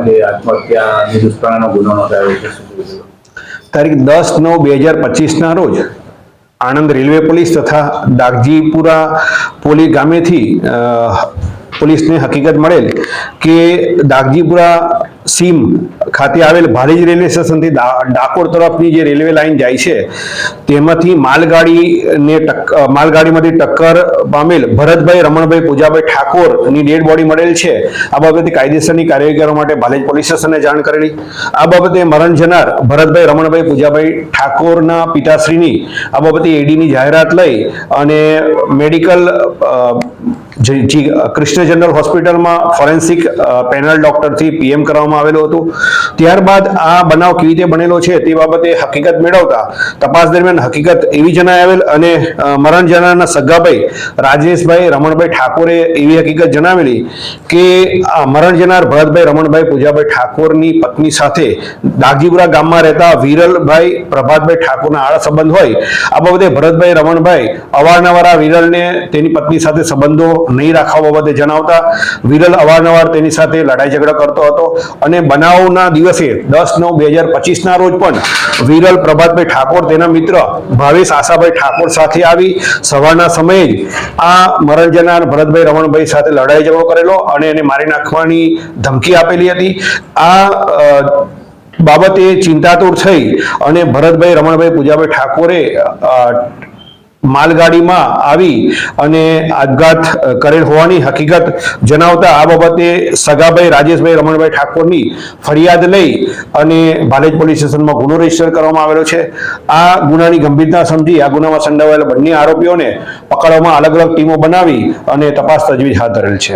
જે આત્મહત્યાની દુષ્કર્મનો ગુનો નોંધાયો છે? તારીખ 10/9/2025 રોજ આણંદ રેલવે પોલીસ તથા દાગજીપુરા પોલીસ ગામેથી પોલીસને હકીકત મળેલ કે દાગજીપુરા સીમ ખાતે આવેલ ભારેજ રેલવે સ્ટેશનથી ડાકોર તરફની જે રેલવે લાઇન જાય છે તેમાંથી માલગાડીમાંથી ટક્કર પામેલ ભરતભાઈ રમણભાઈ પૂજાભાઈ ઠાકોરની ડેડ બોડી મળેલ છે। આ બાબતે કાયદેસરની કાર્યવાહી કરવા માટે ભાલેજ પોલીસ સ્ટેશને જાણ કરેલી। આ બાબતે મરણ જનાર ભરતભાઈ રમણભાઈ પૂજાભાઈ ઠાકોરના પિતાશ્રીની આ બાબતે એડીની જાહેરાત લઈ અને મેડિકલ કૃષ્ણ જનરલ હોસ્પિટલમાં ફોરેન્સિક પેનલ ડોક્ટરથી પીએમ કરવામાં આવેલું હતું। ત્યારબાદ આ બનાવ કેવી રીતે બનેલો છે તે બાબતે હકીકત મેળવતા તપાસ દરમિયાન હકીકત એવી જણાઈ આવેલ અને મરણ જનારના સગાભાઈ રાજેશભાઈ રમણભાઈ ઠાકોરે એવી હકીકત જણાવેલી કે મરણ જનાર ભરતભાઈ રમણભાઈ પૂજાભાઈ ઠાકોરની પત્ની સાથે દાગજીપુરા ગામમાં રહેતા વિરલભાઈ પ્રભાતભાઈ ઠાકોરના આડા સંબંધ હોય। આ બાબતે ભરતભાઈ રમણભાઈ અવારનવાર આ વિરલને તેની પત્ની સાથે સંબંધો નહીં રાખવા બાબતે જણાવતા વિરલ અવારનવાર તેની સાથે લડાઈ ઝઘડા કરતો હતો અને બનાવના દિવસે 10/9/2025 રોજ પણ વિરલ પ્રભાતભાઈ ઠાકોર તેના મિત્ર ભાવેશ આશાભાઈ ઠાકોર સાથે આવી સવારના સમયે જ આ મરણ જનાર ભરતભાઈ રમણભાઈ સાથે લડાઈ ઝઘડો કરેલો અને એને મારી નાખવાની ધમકી આપેલી હતી। આ બાબતે ચિંતાતુર થઈ અને ભરતભાઈ રમણભાઈ પૂજાભાઈ ઠાકોરે માલગાડીમાં આવી અને આપઘાત કરેલ હોવાની હકીકત જણાવતા આ બાબતે સગાભાઈ રાજેશભાઈ રમણભાઈ ઠાકોરની ફરિયાદ લઈ અને ભાલેજ પોલીસ સ્ટેશનમાં ગુનો રજીસ્ટર કરવામાં આવેલો છે। આ ગુનાની ગંભીરતા સમજી આ ગુનામાં સંડોવાયેલા બંને આરોપીઓને પકડવામાં અલગ અલગ ટીમો બનાવી અને તપાસ તજવીજ હાથ ધરેલ છે।